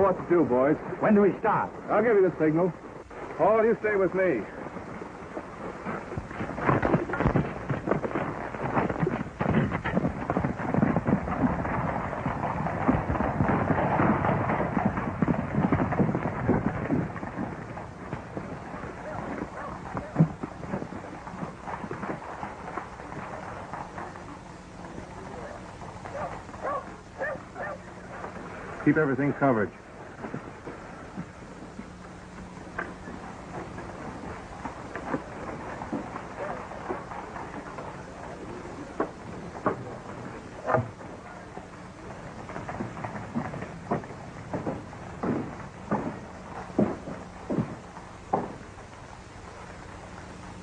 what to do, boys. When do we start? I'll give you the signal. Paul, you stay with me. Keep everything covered.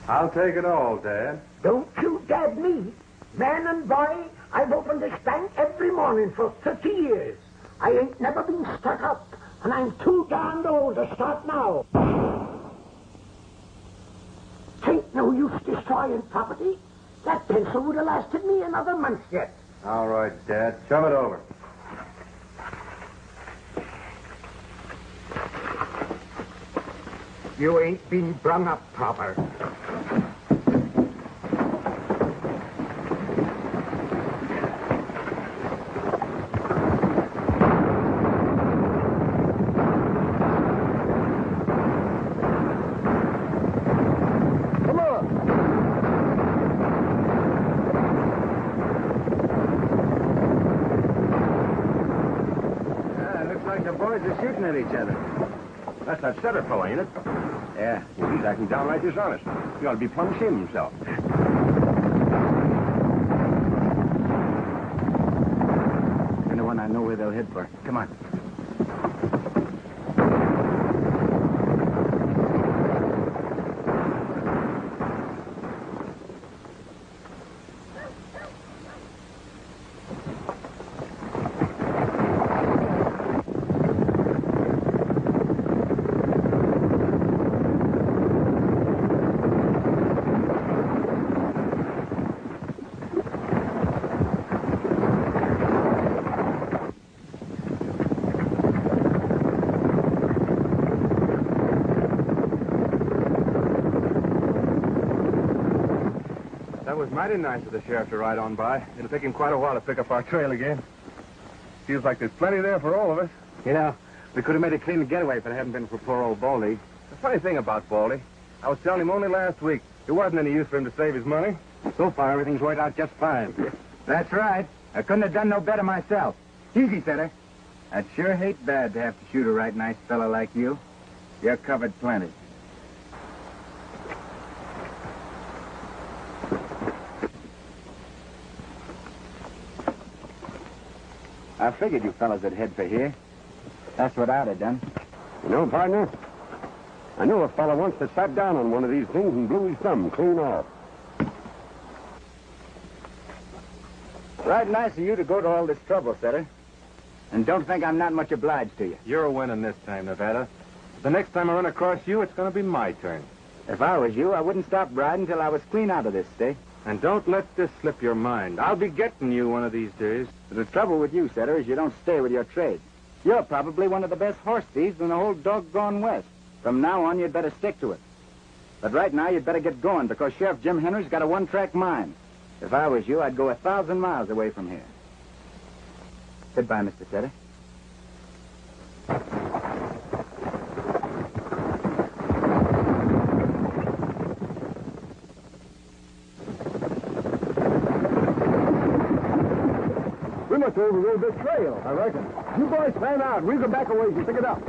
I'll take it all, Dad. Don't you dad me. Man and boy, I've opened this bank every morning for 30 years. I ain't never been stuck up, and I'm too darned old to start now. Tain't no use destroying property. That pencil would have lasted me another month yet. All right, Dad. Shove it over. You ain't been brung up proper. Shooting at each other. That's that setter fellow, ain't it? Yeah. Well, he's acting downright dishonest. He ought to be plumb ashamed himself. You're the one I know where they'll head for. Come on. That was mighty nice of the sheriff to ride on by. It'll take him quite a while to pick up our trail again. Feels like there's plenty there for all of us. You know, we could have made a clean getaway if it hadn't been for poor old Baldy. The funny thing about Baldy, I was telling him only last week, it wasn't any use for him to save his money. So far, everything's worked out just fine. That's right. I couldn't have done no better myself. Easy, Setter. I'd sure hate bad to have to shoot a right nice fella like you. You're covered plenty. I figured you fellas would head for here. That's what I'd have done. You know, partner, I knew a fella once that sat down on one of these things and blew his thumb clean off. Right nice of you to go to all this trouble, Setter. And don't think I'm not much obliged to you. You're winning this time, Nevada. The next time I run across you, it's going to be my turn. If I was you, I wouldn't stop riding till I was clean out of this state. And don't let this slip your mind. I'll be getting you one of these days. The trouble with you, Setter, is you don't stay with your trade. You're probably one of the best horse thieves in the whole doggone West. From now on, you'd better stick to it. But right now, you'd better get going, because Sheriff Jim Henry's got a one-track mind. If I was you, I'd go 1,000 miles away from here. Goodbye, Mr. Setter. We must have overrode this trail, I reckon. You boys fan out. We'll go back a ways and pick it up.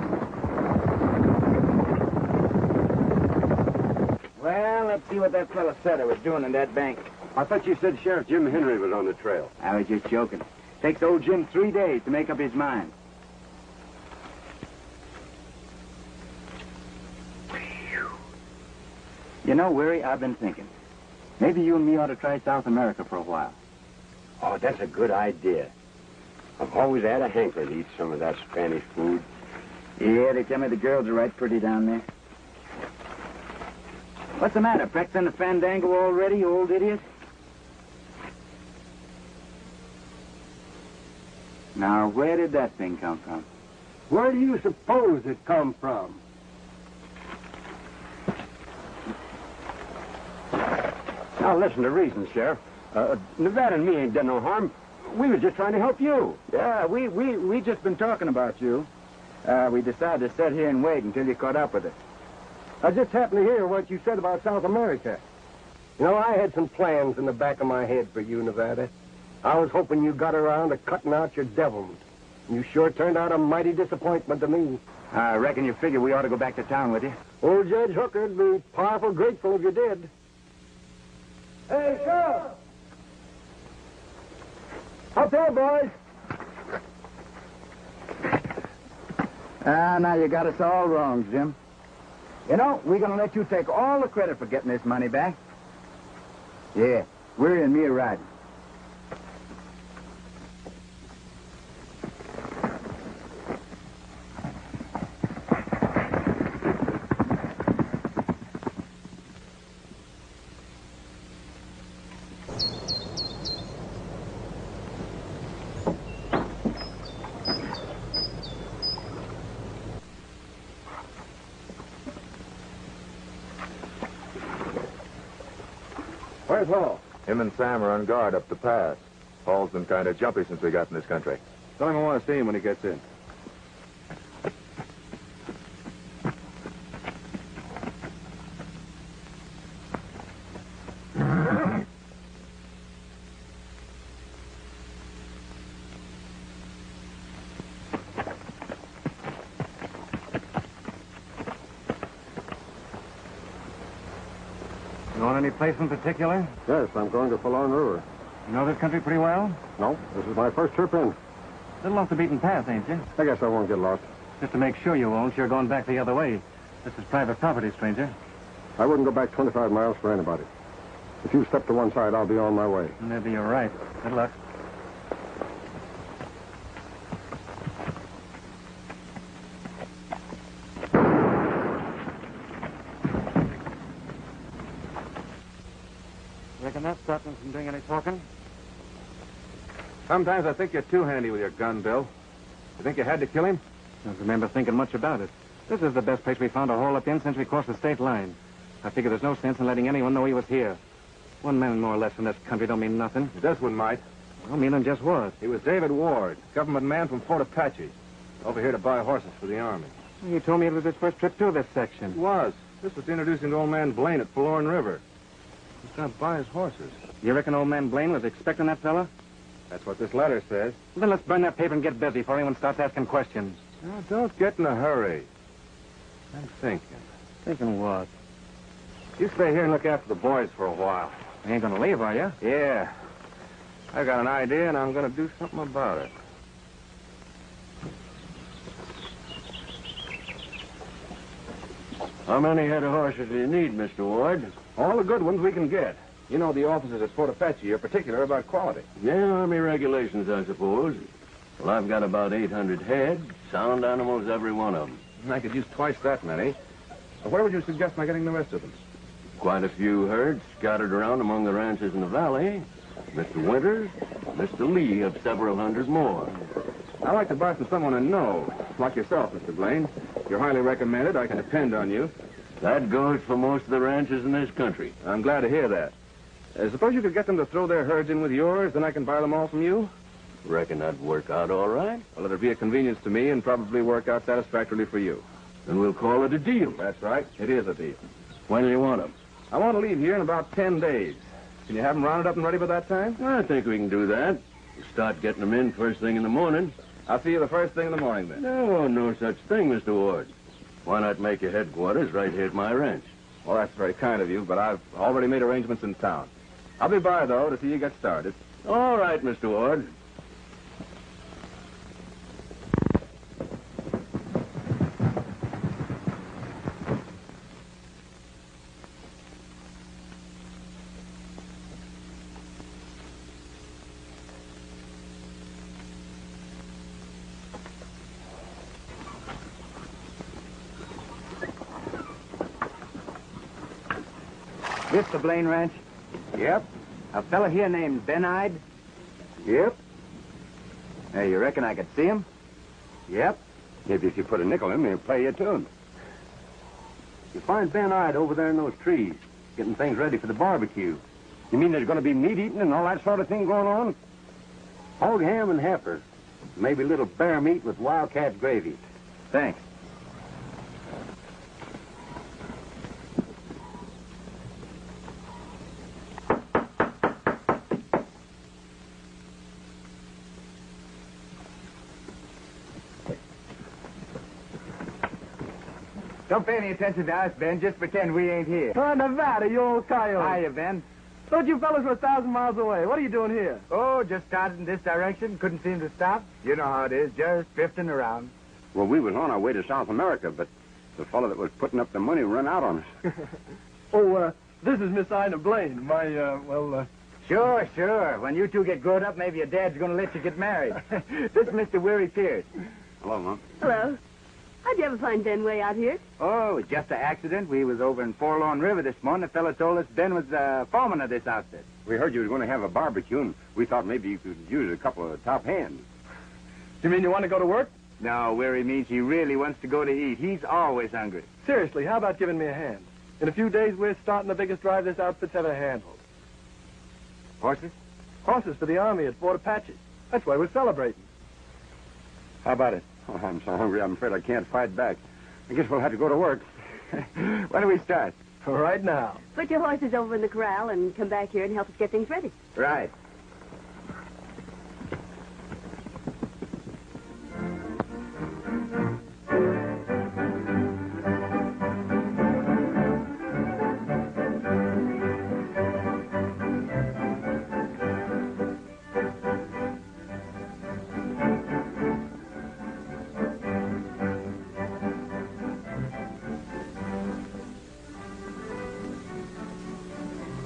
Well, let's see what that fellow Setter was doing in that bank. I thought you said Sheriff Jim Henry was on the trail. I was just joking. Takes old Jim 3 days to make up his mind. You know, Weary, I've been thinking. Maybe you and me ought to try South America for a while. Oh, that's a good idea. I've always had a hankering to eat some of that Spanish food. Yeah, they tell me the girls are right pretty down there. What's the matter? Practicing the fandango already, you old idiot? Now, where did that thing come from? Where do you suppose it come from? Now, listen to reason, Sheriff. Nevada and me ain't done no harm. We was just trying to help you. Yeah, we just been talking about you. We decided to sit here and wait until you caught up with us. I just happened to hear what you said about South America. You know, I had some plans in the back of my head for you, Nevada. I was hoping you got around to cutting out your devils. You sure turned out a mighty disappointment to me. I reckon you figure we ought to go back to town with you. Old Judge Hooker'd be powerful grateful if you did. Hey, Sheriff! Up there, boys! Now you got us all wrong, Jim. You know, we're going to let you take all the credit for getting this money back. Yeah, we're in me riding. Where's Hall? Him and Sam are on guard up the pass. Paul's been kind of jumpy since we got in this country. Tell him I want to see him when he gets in. Going any place in particular? Yes, I'm going to Forlorn River. You know this country pretty well? No, this is my first trip in. Little off the beaten path, ain't you? I guess I won't get lost. Just to make sure you won't, you're going back the other way. This is private property, stranger. I wouldn't go back 25 miles for anybody. If you step to one side, I'll be on my way. Maybe you're right. Good luck. Reckon that stopped him from doing any talking? Sometimes I think you're too handy with your gun, Bill. You think you had to kill him? Don't remember thinking much about it. This is the best place we found to hole up in since we crossed the state line. I figure there's no sense in letting anyone know he was here. One man more or less in this country don't mean nothing. This one might. Well, meaning just what? He was David Ward, government man from Fort Apache. Over here to buy horses for the Army. You told me it was his first trip through this section. It was. This was to introduce him to old man Blaine at Forlorn River. He's going to buy his horses. You reckon old man Blaine was expecting that fella? That's what this letter says. Well, then let's burn that paper and get busy before anyone starts asking questions. Now, don't get in a hurry. I'm thinking. Thinking what? You stay here and look after the boys for a while. You ain't gonna leave, are you? Yeah. I got an idea, and I'm going to do something about it. How many head of horses do you need, Mr. Ward? All the good ones we can get. You know the officers at Fort Apache are particular about quality. Yeah, Army regulations, I suppose. Well, I've got about 800 head. Sound animals, every one of them. I could use twice that many. Where would you suggest my getting the rest of them? Quite a few herds scattered around among the ranches in the valley. Mr. Winters, Mr. Lee have several hundred more. I'd like to buy from someone I know, like yourself, Mr. Blaine. You're highly recommended. I can depend on you. That goes for most of the ranches in this country. I'm glad to hear that. Suppose you could get them to throw their herds in with yours, then I can buy them all from you? Reckon that'd work out all right? Well, it'd be a convenience to me and probably work out satisfactorily for you. Then we'll call it a deal. That's right. It is a deal. When do you want them? I want to leave here in about 10 days. Can you have them rounded up and ready by that time? I think we can do that. We'll start getting them in first thing in the morning. I'll see you the first thing in the morning, then. No, no such thing, Mr. Ward. Why not make your headquarters right here at my ranch? Well, that's very kind of you, but I've already made arrangements in town. I'll be by, though, to see you get started. All right, Mr. Ward. This the Blaine Ranch? Yep. A fella here named Ben-Eyed? Yep. Hey, you reckon I could see him? Yep. Maybe if you put a nickel in, they'll play you a tune. You find Ben Ide over there in those trees, getting things ready for the barbecue. You mean there's going to be meat eating and all that sort of thing going on? Hog ham and heifer. Maybe a little bear meat with wildcat gravy. Thanks. Don't pay any attention to us, Ben. Just pretend we ain't here. Oh, Nevada, you old coyote. Hiya, Ben. Thought you fellas were 1,000 miles away. What are you doing here? Oh, just started in this direction. Couldn't seem to stop. You know how it is. Just drifting around. Well, we was on our way to South America, but the fellow that was putting up the money run out on us. This is Miss Ina Blaine. My, Sure, sure. When you two get grown up, maybe your dad's going to let you get married. This is Mr. Weary Pierce. Hello, Mom. Hello. How'd you ever find Ben way out here? Oh, it's just an accident. We was over in Forlorn River this morning. The fellow told us Ben was the foreman of this outfit. We heard you was going to have a barbecue, and we thought maybe you could use a couple of top hands. you mean you want to go to work? No, Weary means he really wants to go to eat. He's always hungry. Seriously, how about giving me a hand? In a few days, we're starting the biggest drive this outfit's ever handled. Horses? Horses for the Army at Fort Apache. That's why we're celebrating. How about it? Oh, I'm so hungry, I'm afraid I can't fight back. I guess we'll have to go to work. When do we start? Right now. Put your horses over in the corral and come back here and help us get things ready. Right.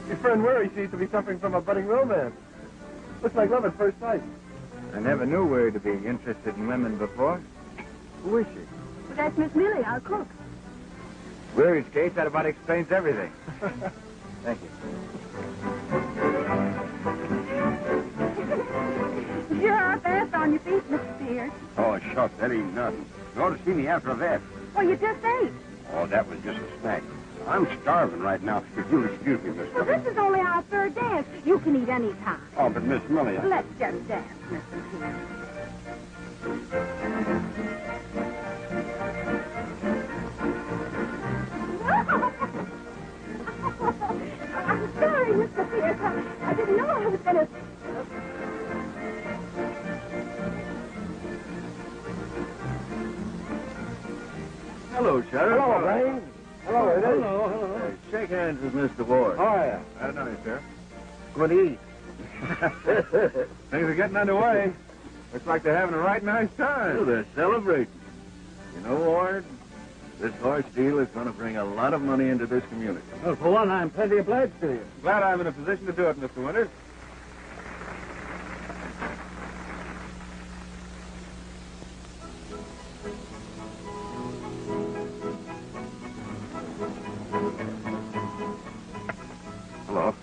Your friend Weary seems to be suffering from a budding romance. Looks like love at first sight. I never knew Weary to be interested in women before. Who is she? Well, that's Miss Millie, our cook. Weary's case, that about explains everything. Thank you. Sure are fast on your feet, Mr. Pierce. Oh, shucks, that ain't nothing. You ought to see me after that. Well, you just ate. Oh, that was just a snack. I'm starving right now. If you'll excuse me, Miss Well, Millie. this is only our third dance. You can eat any time. Oh, but Miss Millie, Let's just dance, Mr. Pierce. I'm sorry, Mr. Pierce. I didn't know I was going to... Hello, Sheriff. Hello, Blaine. Hello, it is. Hello. Shake hands with Mr. Ward. Oh, yeah. I don't know you, sir. Good eat. Things are getting underway. Looks like they're having a right nice time. They're celebrating. You know, Ward, this horse deal is going to bring a lot of money into this community. Well, for one, I'm plenty obliged to you. Glad I'm in a position to do it, Mr. Winters. Hello.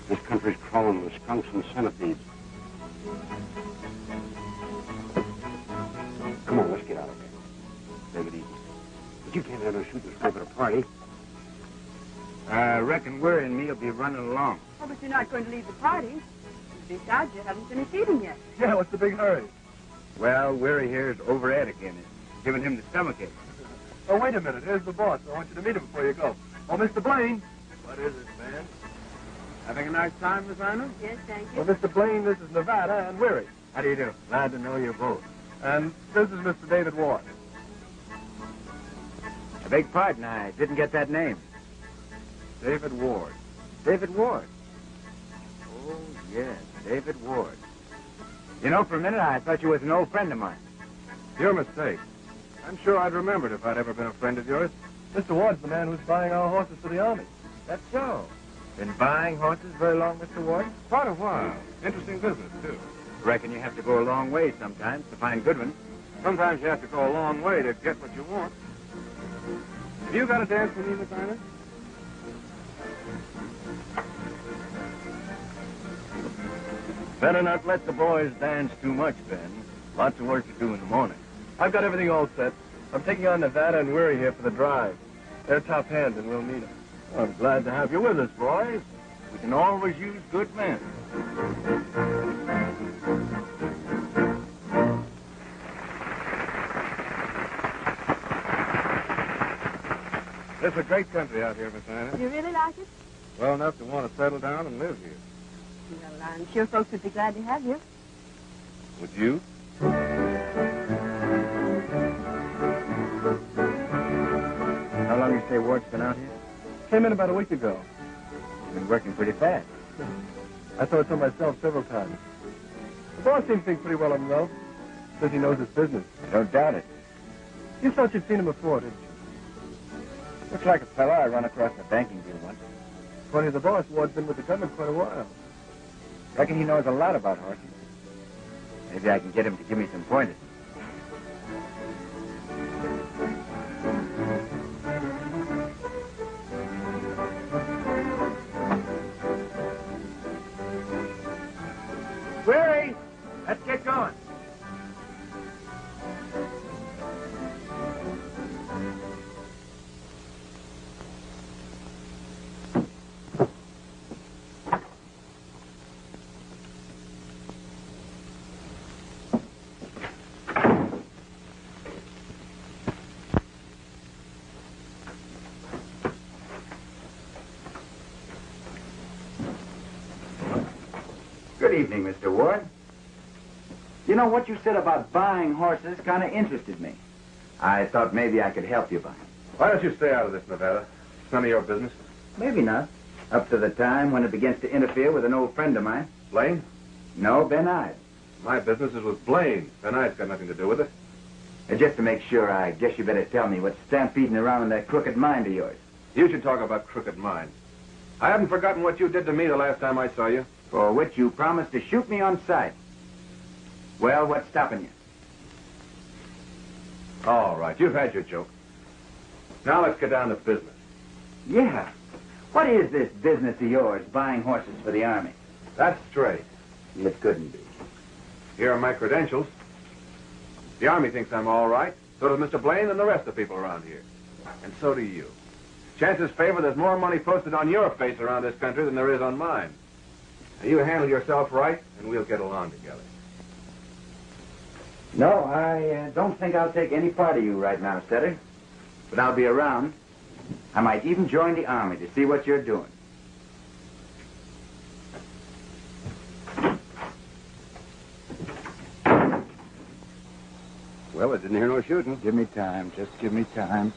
This country's crawling with skunks and centipedes. Come on, let's get out of here. Take it easy. But you can't have no shooting scrape at a party. I reckon Weary and me'll be running along. Oh, but you're not going to leave the party. Besides, you haven't finished eating yet. Yeah, what's the big hurry? Well, Weary here is overat again. It's giving him the stomachache. Oh, wait a minute. Here's the boss. I want you to meet him before you go. Oh, Mr. Blaine. What is it, man? Having a nice time, Miss Ina? Yes, thank you. Well, Mr. Blaine, this is Nevada and Weary. How do you do? Glad to know you both. And this is Mr. David Ward. I beg pardon, I didn't get that name. David Ward. David Ward. Oh, yes, David Ward. You know, for a minute, I thought you was an old friend of mine. Your mistake. I'm sure I'd remembered if I'd ever been a friend of yours. Mr. Ward's the man who's buying our horses for the Army. That's so. Been buying horses very long, Mr. Ward? Quite a while. Interesting business, too. Reckon you have to go a long way sometimes to find good ones. Sometimes you have to go a long way to get what you want. Have you got a dance with me, Miss Ina? Better not let the boys dance too much, Ben. Lots of work to do in the morning. I've got everything all set. I'm taking on Nevada and Weary here for the drive. They're top hands, and we'll need them. I'm glad to have you with us, boys. We can always use good men. It's a great country out here, Miss Anna. You really like it? Well enough to want to settle down and live here. Well, I'm sure folks would be glad to have you. Would you? How long you say Ward's been out here? Came in about a week ago. You've been working pretty fast. I saw it so myself several times. The boss seems to think pretty well of himself. Says he knows his business. I don't doubt it. You thought you'd seen him before, didn't you? Looks like a fella I run across in a banking deal once. Funny, the boss, Ward's been with the government quite a while. Reckon he knows a lot about horses. Maybe I can get him to give me some pointers. Weary, let's get going. Good evening, Mr. Ward. You know, what you said about buying horses kind of interested me. I thought maybe I could help you buy them. Why don't you stay out of this, Nevada? It's none of your business. Maybe not. Up to the time when it begins to interfere with an old friend of mine. Blaine? No, Ben Ives. My business is with Blaine. Ben Ives got nothing to do with it. Just to make sure, I guess you better tell me what's stampeding around in that crooked mind of yours. You should talk about crooked minds. I haven't forgotten what you did to me the last time I saw you. For which you promised to shoot me on sight. Well, what's stopping you? All right, you've had your joke. Now let's get down to business. Yeah. What is this business of yours, buying horses for the Army? That's straight. It couldn't be. Here are my credentials. The Army thinks I'm all right. So does Mr. Blaine and the rest of the people around here. And so do you. Chances favor there's more money posted on your face around this country than there is on mine. Now, you handle yourself right, and we'll get along together. No, I don't think I'll take any part of you right now, Stetter. But I'll be around. I might even join the Army to see what you're doing. Well, I didn't hear no shooting. Give me time. Just give me time.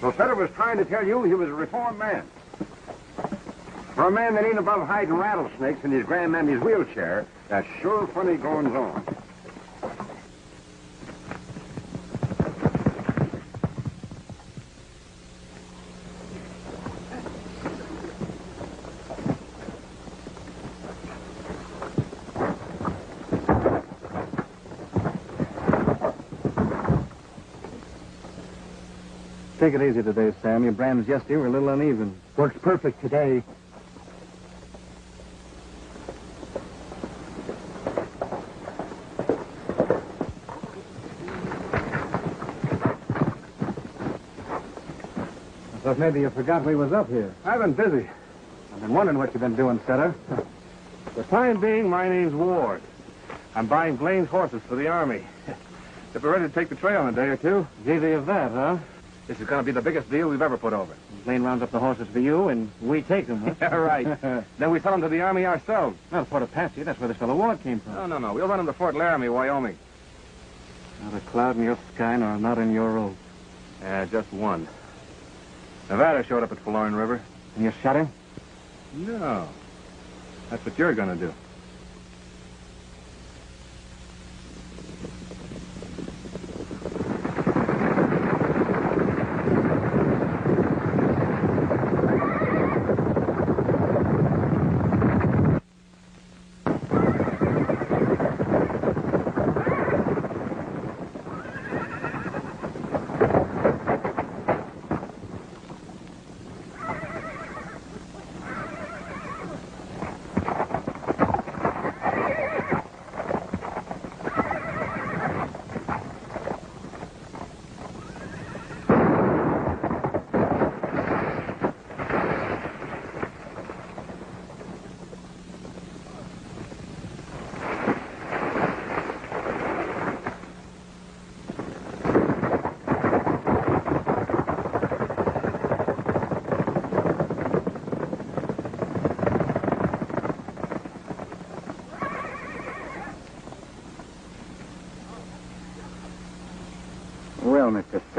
So Fetter was trying to tell you he was a reformed man. For a man that ain't above hiding rattlesnakes in his grandmammy's wheelchair, that's sure funny goings on. Take it easy today, Sam. Your brams yesterday were a little uneven. Works perfect today. I thought maybe you forgot we was up here. I've been busy. I've been wondering what you've been doing, Setter. For the time being, my name's Ward. I'm buying Blaine's horses for the Army. If we're ready to take the trail in a day or two, It's easy of that, huh? this is going to be the biggest deal we've ever put over. Blaine rounds up the horses for you, and we take them, huh? Yeah, right. Then we sell them to the Army ourselves. Not Fort Apache. That's where this fellow Ward came from. No. We'll run them to Fort Laramie, Wyoming. Not a cloud in your sky, nor not in your road. Yeah, just one. Nevada showed up at Forlorn River. And you shot him? No. That's what you're going to do.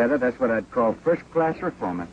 Feather, that's what I'd call first-class reforming.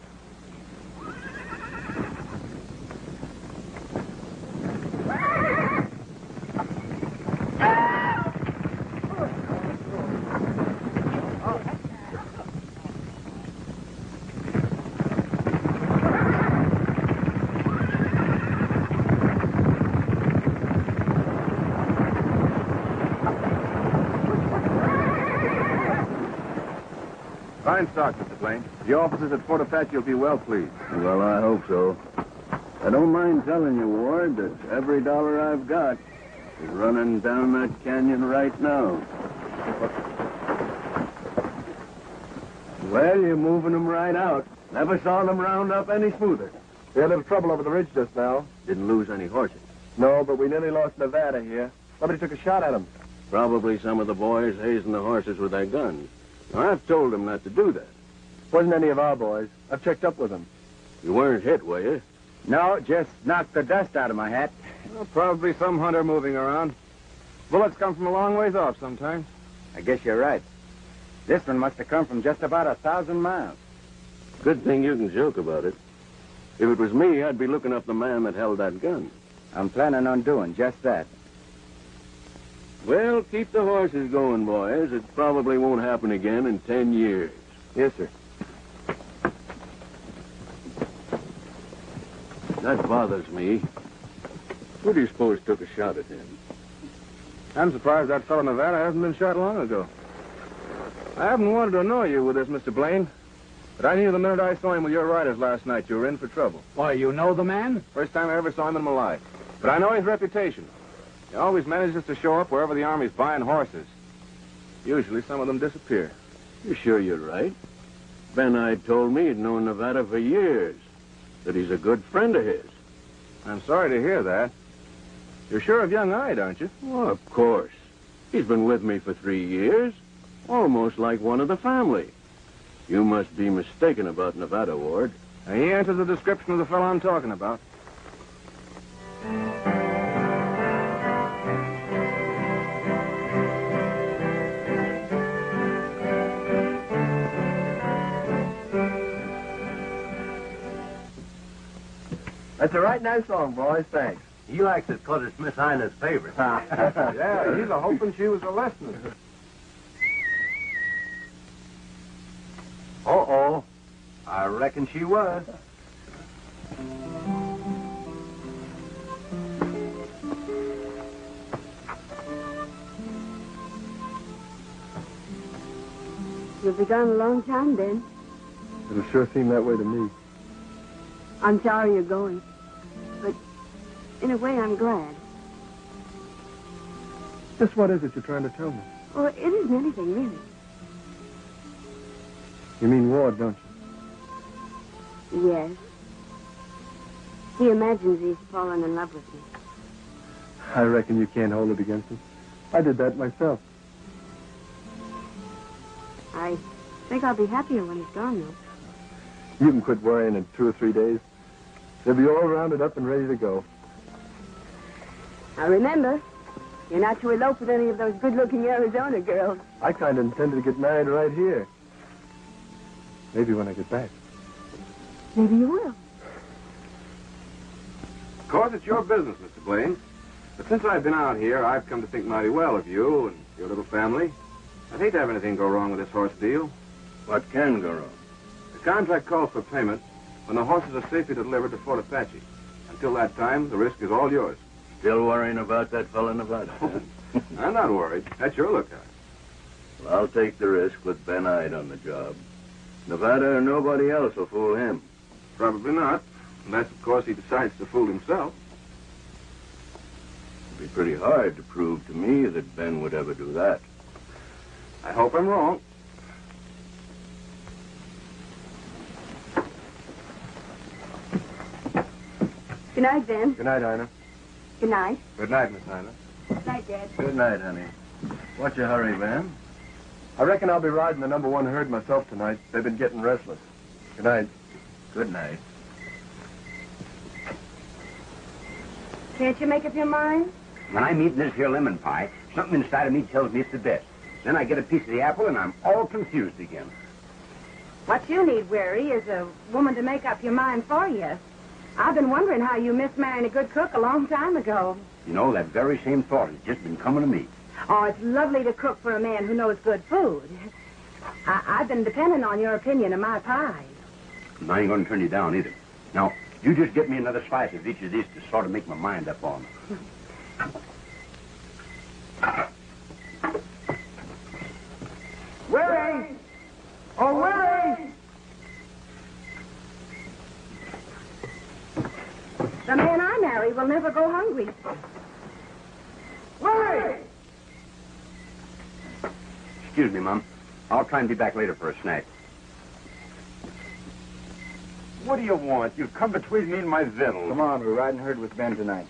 Fine stock, Mr. Blaine. The officers at Fort Apache will be well pleased. Well, I hope so. I don't mind telling you, Ward, that every dollar I've got is running down that canyon right now. Well, you're moving them right out. Never saw them round up any smoother. We had a little trouble over the ridge just now. Didn't lose any horses. No, but we nearly lost Nevada here. Somebody took a shot at him. Probably some of the boys hazing the horses with their guns. I've told them not to do that. Wasn't any of our boys. I've checked up with them. You weren't hit, were you? No, just knocked the dust out of my hat. Well, probably some hunter moving around. Bullets come from a long ways off sometimes. I guess you're right. This one must have come from just about 1,000 miles. Good thing you can joke about it. If it was me, I'd be looking up the man that held that gun. I'm planning on doing just that. Well, keep the horses going, boys. It probably won't happen again in 10 years. Yes, sir. That bothers me. Who do you suppose took a shot at him? I'm surprised that fellow Nevada hasn't been shot long ago. I haven't wanted to annoy you with this, Mr. Blaine, but I knew the minute I saw him with your riders last night you were in for trouble. Why, you know the man? First time I ever saw him in my life. But I know his reputation. He always manages to show up wherever the Army's buying horses. Usually some of them disappear. You sure you're right? Ben Ide told me he'd known Nevada for years, that he's a good friend of his. I'm sorry to hear that. You're sure of young Ide, aren't you? Well, of course. He's been with me for 3 years. Almost like one of the family. You must be mistaken about Nevada, Ward. Now, he answers the description of the fellow I'm talking about. That's a right nice song, boys. Thanks. He likes it because it's Miss Ina's favorite. Yeah, he's a hoping she was a listener. Uh-oh. I reckon she was. You'll be gone a long time, Ben. It'll sure seem that way to me. I'm sorry you're going. But in a way, I'm glad. Just what is it you're trying to tell me? Oh, it isn't anything, really. You mean Ward, don't you? Yes. He imagines he's fallen in love with me. I reckon you can't hold it against him. I did that myself. I think I'll be happier when he's gone, though. You can quit worrying in 2 or 3 days. They'll be all rounded up and ready to go. Now, remember, you're not to elope with any of those good-looking Arizona girls. I kind of intended to get married right here. Maybe when I get back. Maybe you will. Of course, it's your business, Mr. Blaine. But since I've been out here, I've come to think mighty well of you and your little family. I'd hate to have anything go wrong with this horse deal. What can go wrong? The contract calls for payment when the horses are safely delivered to Fort Apache. Until that time, the risk is all yours. Still worrying about that fella Nevada? I'm not worried. That's your lookout. Well, I'll take the risk with Ben Ide on the job. Nevada or nobody else will fool him. Probably not. Unless, of course, he decides to fool himself. It'd be pretty hard to prove to me that Ben would ever do that. I hope I'm wrong. Good night, Ben. Good night, Ina. Good night. Good night, Miss Ina. Good night, Dad. Good night, honey. What's your hurry, Ben? I reckon I'll be riding the number 1 herd myself tonight. They've been getting restless. Good night. Good night. Can't you make up your mind? When I'm eating this here lemon pie, something inside of me tells me it's the best. Then I get a piece of the apple, and I'm all confused again. What you need, Weary, is a woman to make up your mind for you. I've been wondering how you missed marrying a good cook a long time ago. You know, that very same thought has just been coming to me. Oh, it's lovely to cook for a man who knows good food. I've been depending on your opinion of my pies. And I ain't going to turn you down either. Now, you just get me another slice of each of these to sort of make my mind up on. Willie! Oh, Willie! The man I marry will never go hungry. Willie! Excuse me, Mom. I'll try and be back later for a snack. What do you want? You've come between me and my victuals. Come on, we're riding herd with Ben tonight.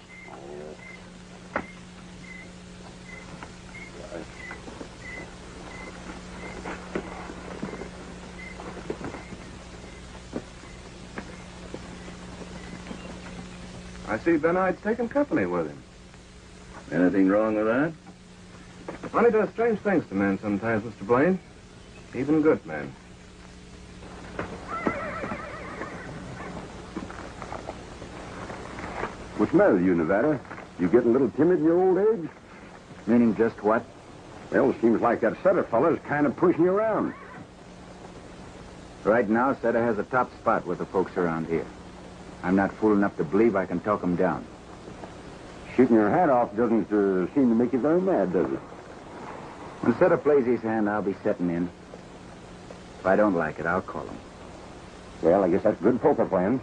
I see Ben Hyde's taking company with him. Anything wrong with that? Money does strange things to men sometimes, Mr. Blaine. Even good men. What's the matter with you, Nevada? You getting a little timid in your old age? Meaning just what? Well, it seems like that Sutter fella's kind of pushing you around. Right now, Sutter has a top spot with the folks around here. I'm not fool enough to believe I can talk him down. Shooting your hat off doesn't seem to make you very mad, does it? When Sutter plays his hand, I'll be setting in. If I don't like it, I'll call him. Well, I guess that's good poker plan.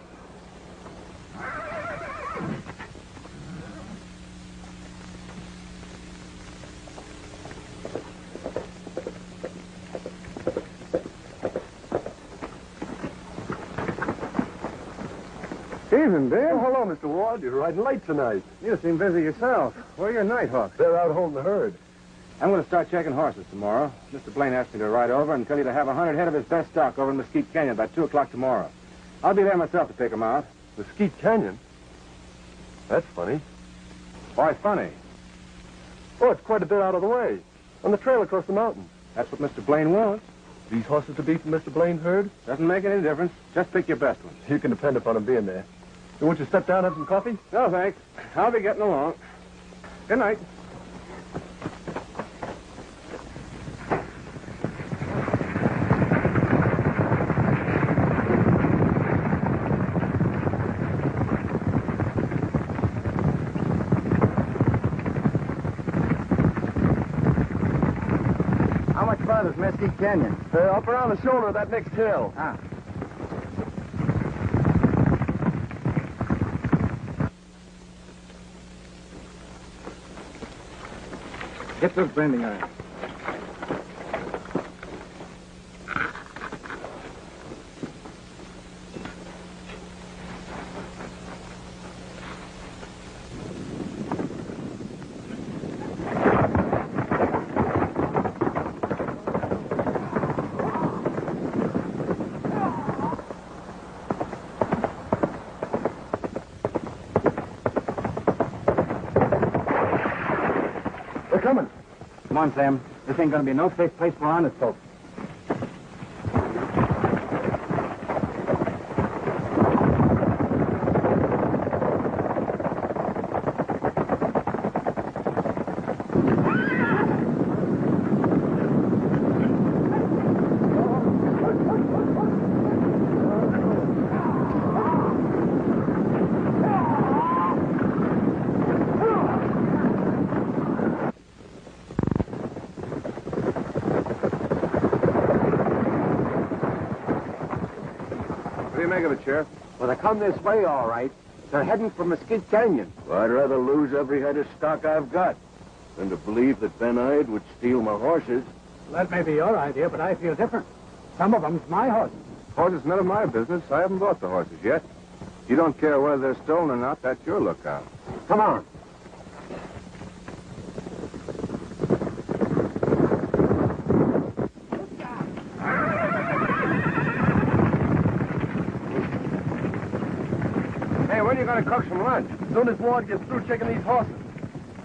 Evening, Ben. Oh, hello, Mr. Ward. You're riding late tonight. You seem busy yourself. Where are your night hawks? They're out holding the herd. I'm going to start checking horses tomorrow. Mr. Blaine asked me to ride over and tell you to have 100 head of his best stock over in Mesquite Canyon by 2 o'clock tomorrow. I'll be there myself to pick them out. Mesquite Canyon? That's funny. Why, funny? Oh, it's quite a bit out of the way. On the trail across the mountain. That's what Mr. Blaine wants. These horses to be from Mr. Blaine's herd? Doesn't make any difference. Just pick your best ones. You can depend upon them being there. You want you to step down and have some coffee? No, thanks. I'll be getting along. Good night. How much farther is Mesquite Canyon? Up around the shoulder of that next hill. Ah. Get those branding irons. They're coming. Come on, Sam. This ain't gonna be no safe place for honest folks. What do you make of it, Sheriff? Well, they come this way, all right. They're heading for Mesquite Canyon. Well, I'd rather lose every head of stock I've got than to believe that Ben Hyde would steal my horses. That may be your idea, but I feel different. Some of them's my horses. Horses, none of my business. I haven't bought the horses yet. You don't care whether they're stolen or not. That's your lookout. Come on. Hey, when are you going to cook some lunch? As soon as Ward gets through checking these horses.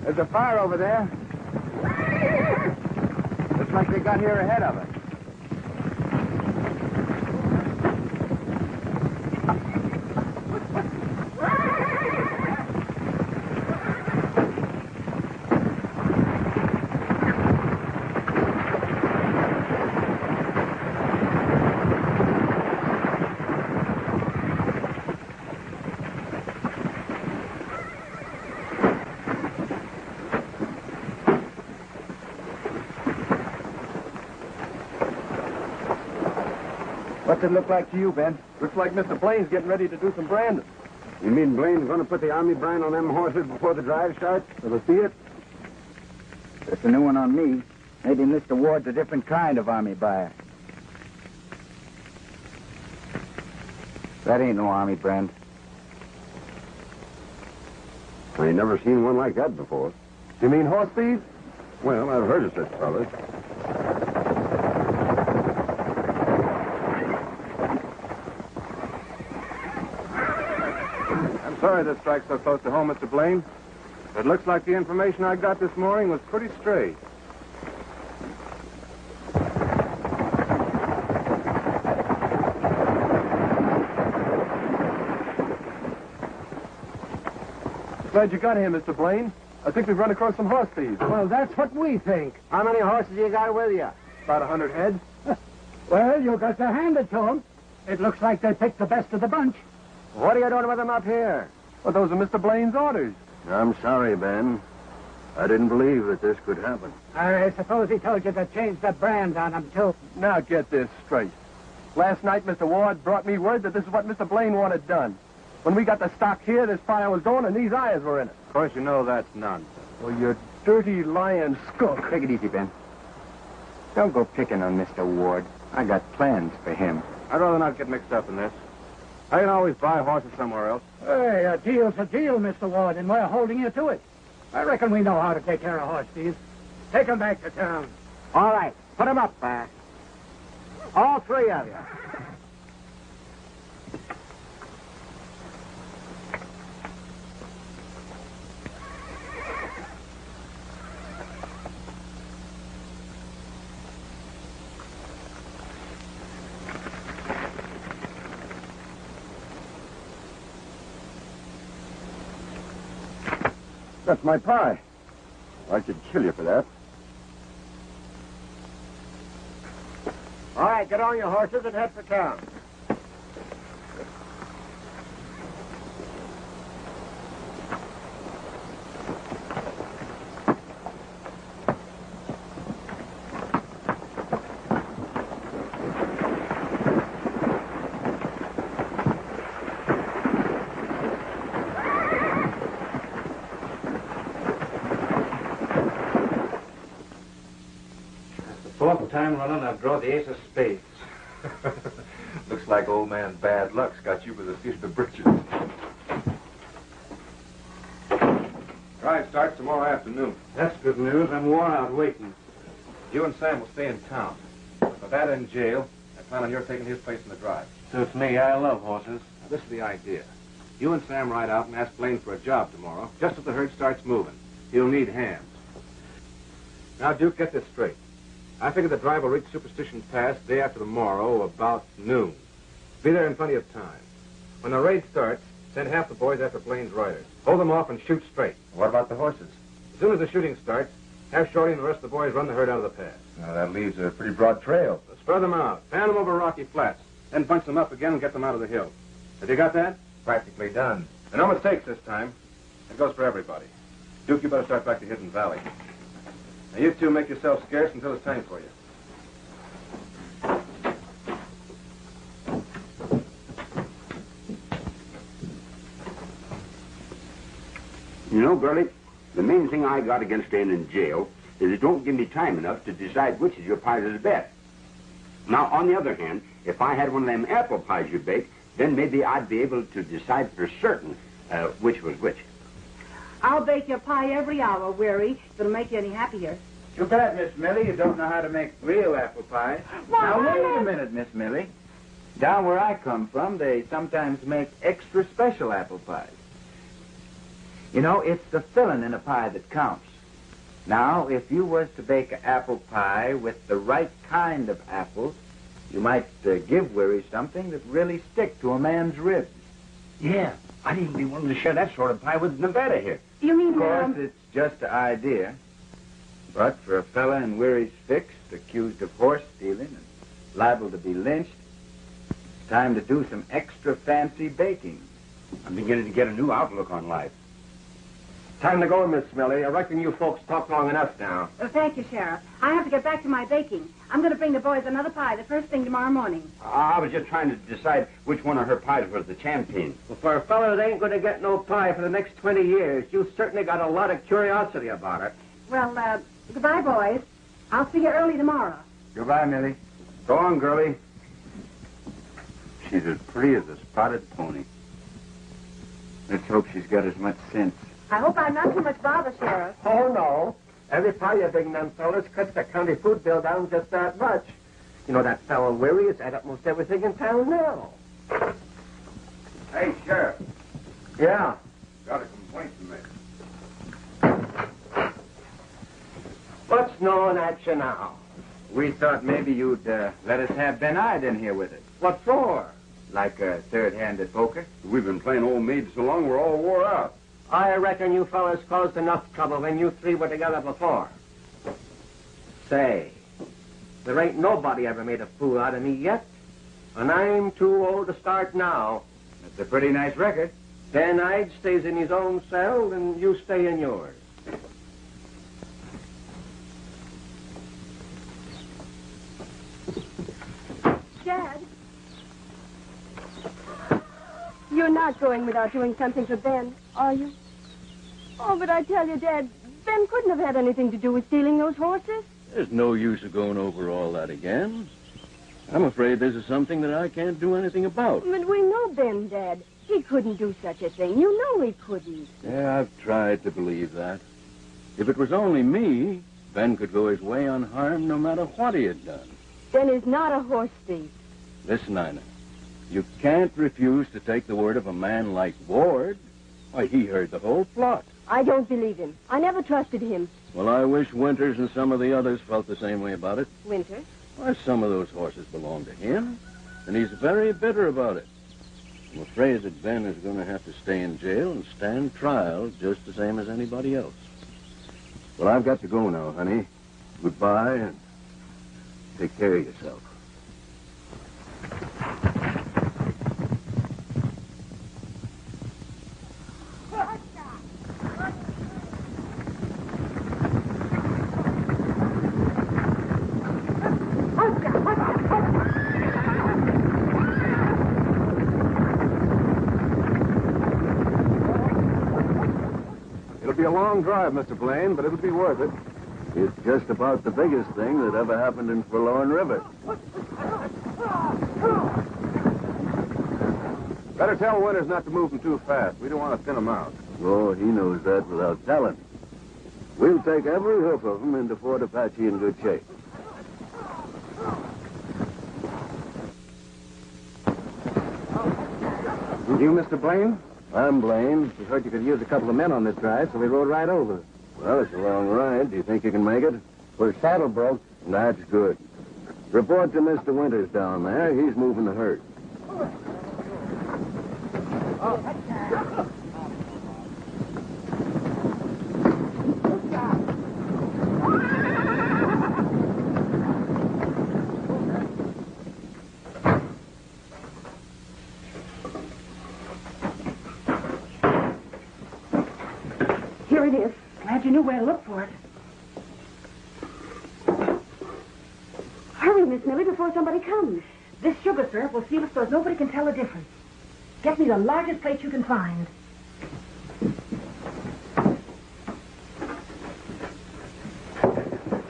There's a fire over there. Looks like they got here ahead of us. What's it look like to you, Ben? Looks like Mr. Blaine's getting ready to do some branding. You mean Blaine's going to put the Army brand on them horses before the drive starts? Will it see it? It's a new one on me. Maybe Mr. Ward's a different kind of Army buyer. That ain't no Army brand. I ain't never seen one like that before. You mean horse thieves? Well, I've heard of such fellas. I'm sorry this strike's so close to home, Mr. Blaine. It looks like the information I got this morning was pretty straight. Glad you got here, Mr. Blaine. I think we've run across some horse thieves. Well, that's what we think. How many horses you got with you? About 100 head. Well, you got to hand it to them. It looks like they picked the best of the bunch. What are you doing with them up here? Well, those are Mr. Blaine's orders. I'm sorry, Ben. I didn't believe that this could happen. I suppose he told you to change the brand on them, too. Now get this straight. Last night, Mr. Ward brought me word that this is what Mr. Blaine wanted done. When we got the stock here, this fire was going and these eyes were in it. Of course, you know that's nonsense. Well, you dirty lying skunk. Take it easy, Ben. Don't go picking on Mr. Ward. I got plans for him. I'd rather not get mixed up in this. I can always buy horses somewhere else. Hey, a deal's a deal, Mr. Ward, and we're holding you to it. I reckon we know how to take care of horse thieves. Take 'em back to town. All right. Put him up, all three of you. That's my pie. I should kill you for that. All right, get on your horses and head for town. Fourth time running, I've drawn the ace of spades. Looks like old man Bad Luck's got you with a seat of the britches. Drive starts tomorrow afternoon. That's good news. I'm worn out waiting. You and Sam will stay in town. With Nevada in jail, I plan on your taking his place in the drive. Suits me. I love horses. Now, this is the idea. You and Sam ride out and ask Blaine for a job tomorrow, just as the herd starts moving. He'll need hands. Now, Duke, get this straight. I figure the drive will reach Superstition Pass day after tomorrow, about noon. Be there in plenty of time. When the raid starts, send half the boys after Blaine's riders. Hold them off and shoot straight. What about the horses? As soon as the shooting starts, have Shorty and the rest of the boys run the herd out of the pass. Now, that leaves a pretty broad trail. So spread them out, fan them over Rocky Flats, then bunch them up again and get them out of the hill. Have you got that? Practically done. And no mistakes this time. It goes for everybody. Duke, you better start back to Hidden Valley. Now, you two make yourselves scarce until it's time for you. You know, Gurley, the main thing I got against staying in jail is it don't give me time enough to decide which is your pie to the best. Now, on the other hand, if I had one of them apple pies you bake, then maybe I'd be able to decide for certain which was which. I'll bake your pie every hour, Weary, if it'll make you any happier. Too bad, Miss Millie. You don't know how to make real apple pie. Now, wait a minute, Miss Millie. Down where I come from, they sometimes make extra special apple pies. You know, it's the filling in a pie that counts. Now, if you was to bake an apple pie with the right kind of apples, you might give Weary something that really stick to a man's ribs. Yeah, I'd even be willing to share that sort of pie with Nevada here. You mean, Of course, it's just an idea. But for a fella in Weary's fix, accused of horse stealing and liable to be lynched, it's time to do some extra fancy baking. I'm beginning to get a new outlook on life. Time to go, Miss Millie. I reckon you folks talked long enough now. Oh, thank you, Sheriff. I have to get back to my baking. I'm going to bring the boys another pie the first thing tomorrow morning. I was just trying to decide which one of her pies was the champion. Well, for a fellow that ain't going to get no pie for the next 20 years, you certainly got a lot of curiosity about it. Well, goodbye, boys. I'll see you early tomorrow. Goodbye, Millie. Go on, girlie. She's as pretty as a spotted pony. Let's hope she's got as much sense. I hope I'm not too much bother, Sheriff. Oh, no. Every pie you bring them fellas cuts the county food bill down just that much. You know, that fellow Weary has had almost everything in town now. Hey, Sheriff. Yeah. Got a complaint to make. What's gnawing at you now? We thought maybe you'd let us have Ben Ide in here with us. What for? Like a third-handed poker. We've been playing old maid so long we're all wore out. I reckon you fellas caused enough trouble when you three were together before. Say, there ain't nobody ever made a fool out of me yet. And I'm too old to start now. That's a pretty nice record. Ben Ide stays in his own cell, and you stay in yours. Dad, you're not going without doing something for Ben, are you? Oh, but I tell you, Dad, Ben couldn't have had anything to do with stealing those horses. There's no use of going over all that again. I'm afraid this is something that I can't do anything about. But we know Ben, Dad. He couldn't do such a thing. You know he couldn't. Yeah, I've tried to believe that. If it was only me, Ben could go his way unharmed no matter what he had done. Ben is not a horse thief. Listen, Ina, you can't refuse to take the word of a man like Ward. Why, he heard the whole plot. I don't believe him. I never trusted him. Well, I wish Winters and some of the others felt the same way about it. Winters? Why, some of those horses belong to him, and he's very bitter about it. I'm afraid that Ben is going to have to stay in jail and stand trial just the same as anybody else. Well, I've got to go now, honey. Goodbye, and take care of yourself. It'll be a long drive, Mr. Blaine, but it'll be worth it. It's just about the biggest thing that ever happened in Forlorn River. Better tell Winters not to move him too fast. We don't want to thin him out. Oh, he knows that without telling. We'll take every hoof of him into Fort Apache in good shape. And you, Mr. Blaine? I'm Blaine. We heard you could use a couple of men on this drive, so we rode right over. Well, it's a long ride. Do you think you can make it? We're saddle broke. That's good. Report to Mr. Winters down there. He's moving the herd. Here it is. Glad you knew where to look for it. Hurry, Miss Millie, before somebody comes. This sugar syrup will seal it so nobody can tell the difference. Get me the largest plate you can find.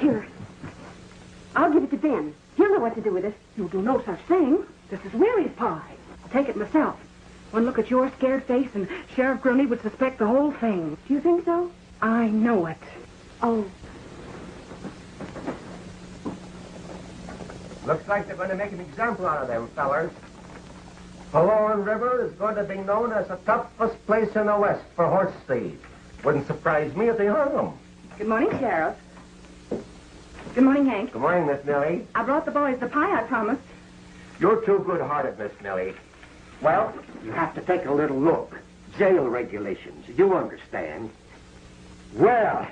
Here. I'll give it to Ben. He'll know what to do with it. You'll do no such thing. This is Weary's pie. I'll take it myself. One look at your scared face and Sheriff Gurney would suspect the whole thing. Do you think so? I know it. Oh. Looks like they're going to make an example out of them, fellers. Forlorn River is going to be known as the toughest place in the West for horse thieves. Wouldn't surprise me if they hung them. Good morning, Sheriff. Good morning, Hank. Good morning, Miss Millie. I brought the boys the pie I promised. You're too good-hearted, Miss Millie. Well, you have to take a little look. Jail regulations. You understand. Well,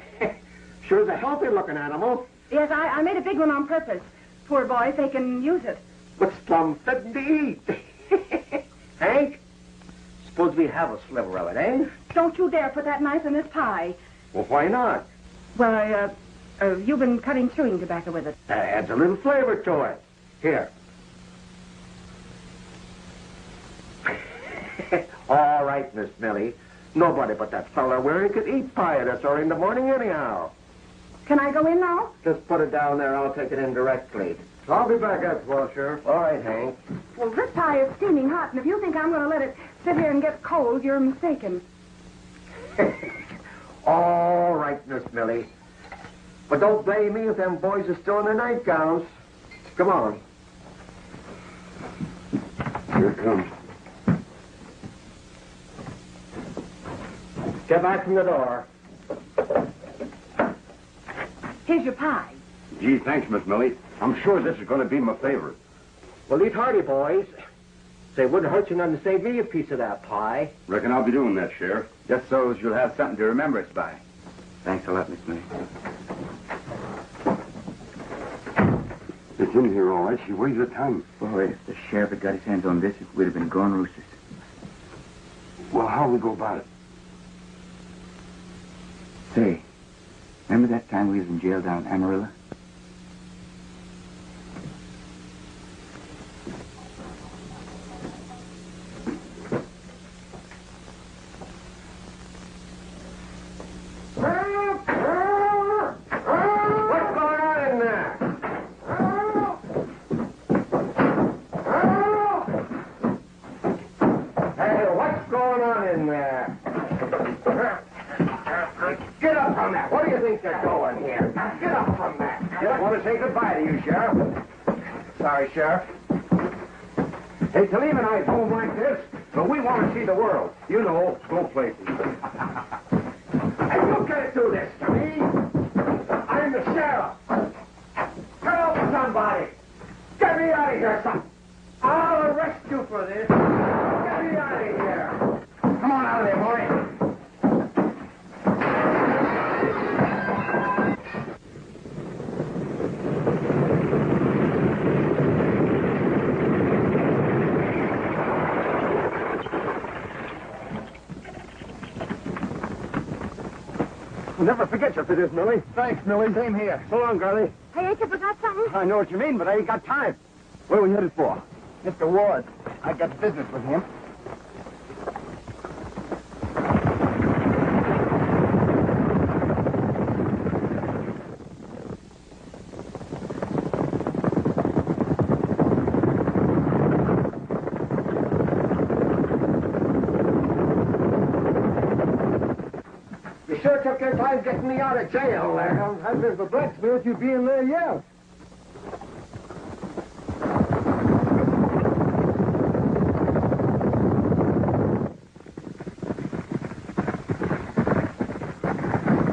sure is a healthy-looking animal. Yes, I made a big one on purpose. Poor boys, they can use it. But some fitting to eat. Hank, suppose suppose we have a sliver of it, eh? Don't you dare put that knife in this pie. Well, why not? Well, you've been cutting chewing tobacco with it. That adds a little flavor to it. Here. All right, Miss Millie. Nobody but that fella where he could eat pie at us or in the morning anyhow. Can I go in now? Just put it down there. I'll take it in directly. I'll be back after a while, Sheriff. All right, Hank. Well, this pie is steaming hot, and if you think I'm going to let it sit here and get cold, you're mistaken. All right, Miss Millie. But don't blame me if them boys are still in their nightgowns. Come on. Here it comes. Get back from the door. Here's your pie. Gee, thanks, Miss Millie. I'm sure this is going to be my favorite. Well, eat hearty, boys. Say, it wouldn't hurt you none to save me a piece of that pie. Reckon I'll be doing that, Sheriff. Just so as you'll have something to remember us by. Thanks a lot, Miss Millie. It's in here, all right. She weighs the ton. Boy, if the sheriff had got his hands on this, we'd have been gone roosters. Well, how'll we go about it? Say, remember that time we was in jail down in Amarillo? What's going on in there? Hey, what's going on in there? Get up from that. What do you think you're doing here? Get up from that. Just want to say goodbye to you, Sheriff. Sorry, Sheriff. Hey, Salim and I home like this, but we want to see the world. You know, go places. Hey, you can't do this to me. I'm the sheriff. Tell somebody. Get me out of here, son. I'll arrest you for this. Get me out of here. Come on out of there, boy. I'll never forget you for this, Millie. Thanks, Millie. Same here. So long, Garley. Hey, ain't you forgot something? I know what you mean, but I ain't got time. Where are we headed for? Mr. Ward, I got business with him. You sure took your time getting me out of jail there. I've been for blacksmith, you'd be in there, yeah.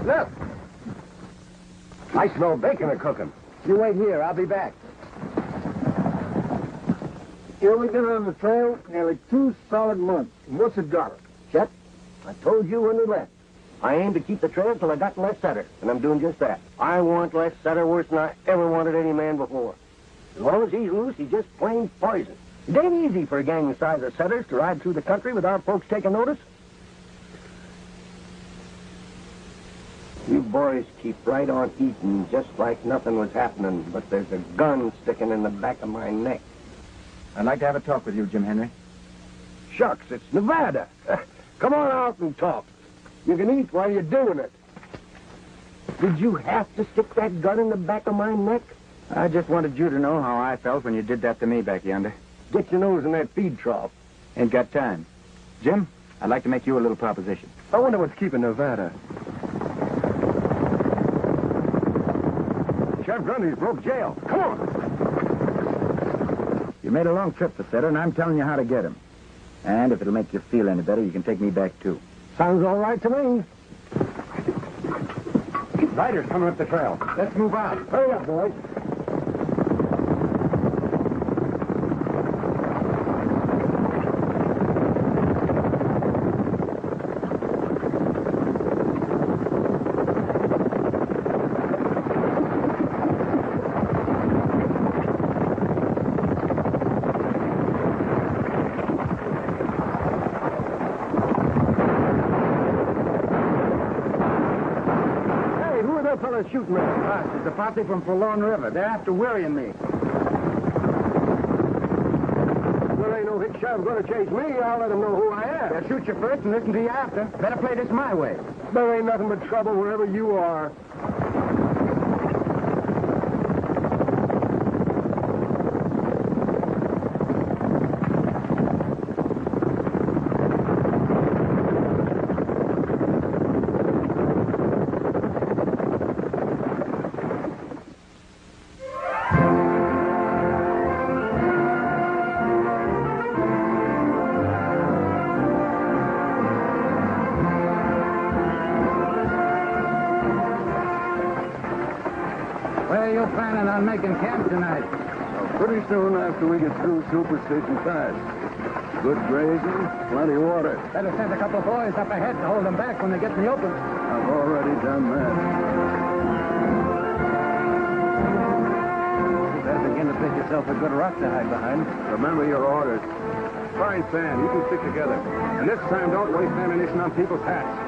Look. I smell bacon a-cooking. You wait here. I'll be back. Here we've been on the trail nearly 2 solid months. And what's it got us? Chet, I told you when we left. I aim to keep the trail till I got Les Sutter, and I'm doing just that. I want Les Sutter worse than I ever wanted any man before. As long as he's loose, he's just plain poison. It ain't easy for a gang the size of Sutter's to ride through the country without folks taking notice. You boys keep right on eating just like nothing was happening, but there's a gun sticking in the back of my neck. I'd like to have a talk with you, Jim Henry. Shucks, it's Nevada. Come on out and talk. You can eat while you're doing it. Did you have to stick that gun in the back of my neck? I just wanted you to know how I felt when you did that to me back yonder. Get your nose in that feed trough. Ain't got time. Jim, I'd like to make you a little proposition. I wonder what's keeping Nevada. Sheriff Grundy's broke jail. Come on. You made a long trip for Sutter, and I'm telling you how to get him. And if it'll make you feel any better, you can take me back, too. Sounds all right to me. Riders coming up the trail. Let's move on. Hurry up, boys. are shooting at? Boss, it's a posse from Forlorn River. They're after worrying me. Well, ain't no hick shove going to chase me. I'll let them know who I am. They'll shoot you first and listen to you after. Better play this my way. There ain't nothing but trouble wherever you are. Where are you planning on making camp tonight? Pretty soon after we get through Superstition Pass. Good grazing, plenty of water. Better send a couple of boys up ahead to hold them back when they get in the open. I've already done that. You better begin to pick yourself a good rock to hide behind. Remember your orders. Fine, Sam. You can stick together. And this time, don't waste ammunition on people's hats.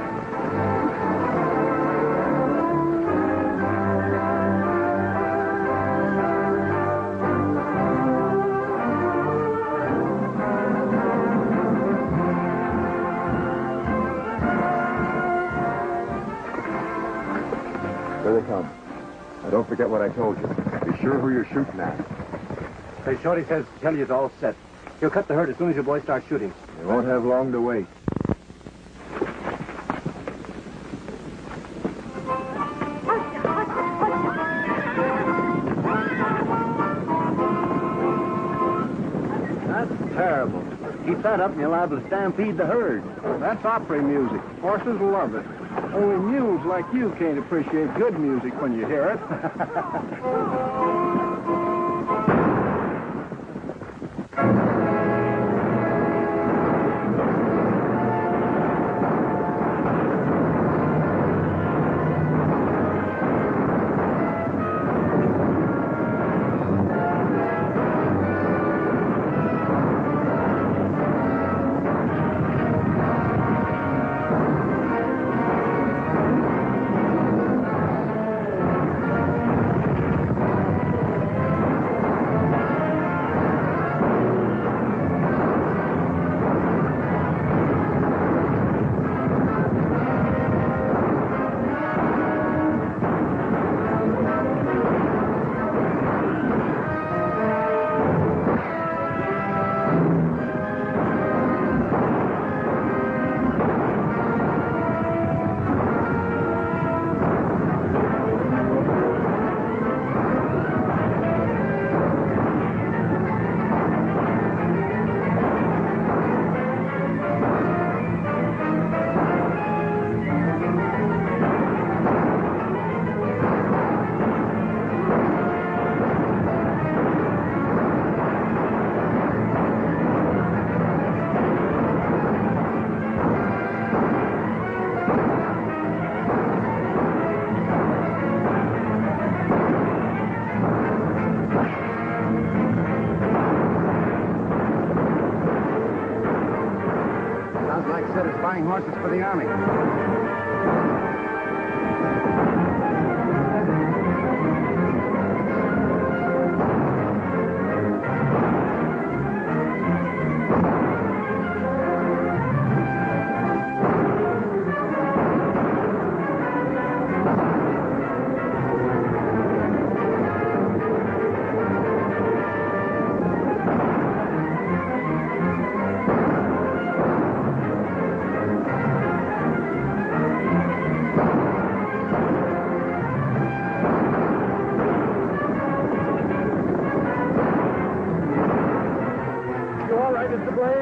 Here they come. Now, don't forget what I told you. Be sure who you're shooting at. Hey, Shorty says tell you it's all set. He'll cut the herd as soon as your boys start shooting. You won't have long to wait. That's terrible. Keep that up and you're liable to stampede the herd. That's opera music. Horses love it. Only mules like you can't appreciate good music when you hear it. Buying horses for the army.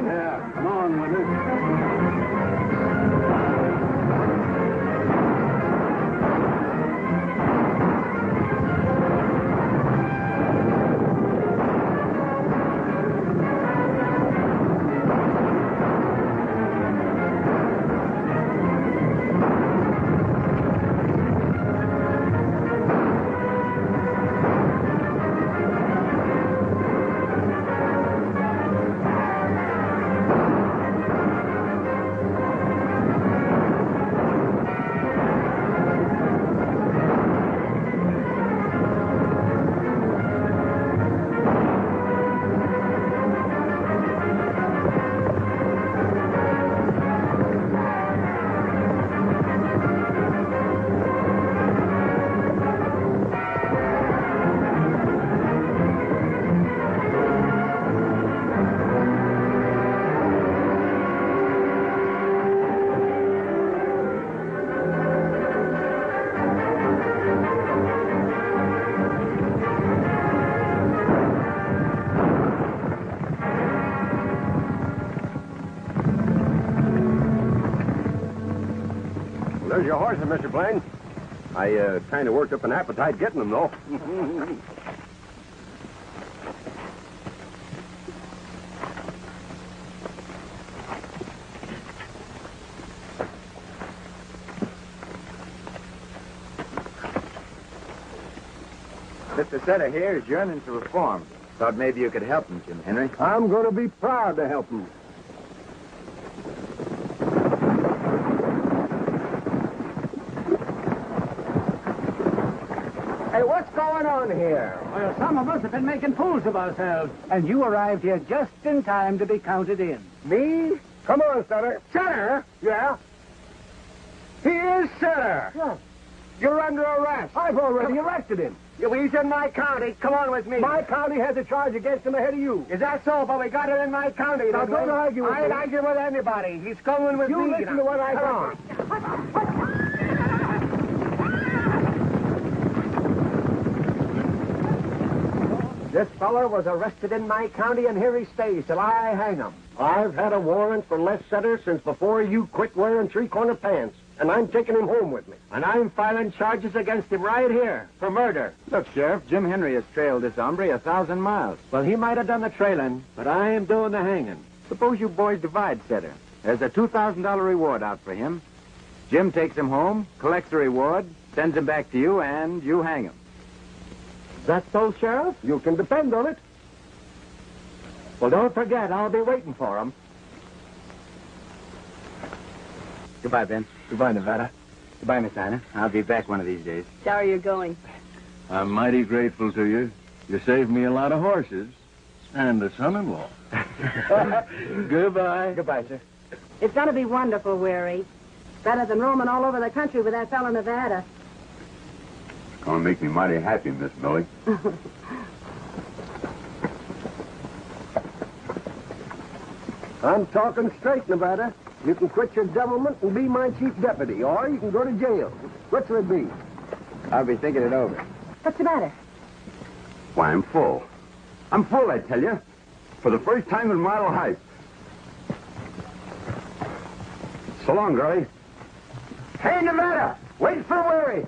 Yeah, come on with it. There's your horses, Mr. Blaine. I kind of worked up an appetite getting them, though. Mr. Setter here is yearning to reform. Thought maybe you could help him, Jim Henry. I'm going to be proud to help him. Hey, what's going on here? Well, some of us have been making fools of ourselves, and you arrived here just in time to be counted in. Me? Come on, Setter. Setter? Yeah? He is Setter. Yeah. You're under arrest. I've already arrested him. He's in my county. Come on with me. My county has a charge against him ahead of you. Is that so? But we got it in my county. Now, don't argue with I ain't me. arguing with anybody. He's coming with me. You listen to what I Come say. This feller was arrested in my county, and here he stays till I hang him. I've had a warrant for Les Setter since before you quit wearing three-corner pants, and I'm taking him home with me. And I'm filing charges against him right here for murder. Look, Sheriff, Jim Henry has trailed this hombre 1,000 miles. Well, he might have done the trailing, but I am doing the hanging. Suppose you boys divide Setter. There's a $2,000 reward out for him. Jim takes him home, collects the reward, sends him back to you, and you hang him. Is that so, Sheriff? You can depend on it. Well, don't forget, I'll be waiting for him. Goodbye, Ben. Goodbye, Nevada. Goodbye, Miss Ina. I'll be back one of these days. Sorry you're going. I'm mighty grateful to you. You saved me a lot of horses and a son-in-law. Goodbye. Goodbye, sir. It's going to be wonderful, Weary. Better than roaming all over the country with that fellow Nevada. It's going to make me mighty happy, Miss Millie. I'm talking straight, Nevada. You can quit your devilment and be my chief deputy, or you can go to jail. Which would it be? I'll be thinking it over. What's the matter? Why, I'm full. I'm full, I tell you. For the first time in my life. So long, girlie. Hey, Nevada, wait for Weary.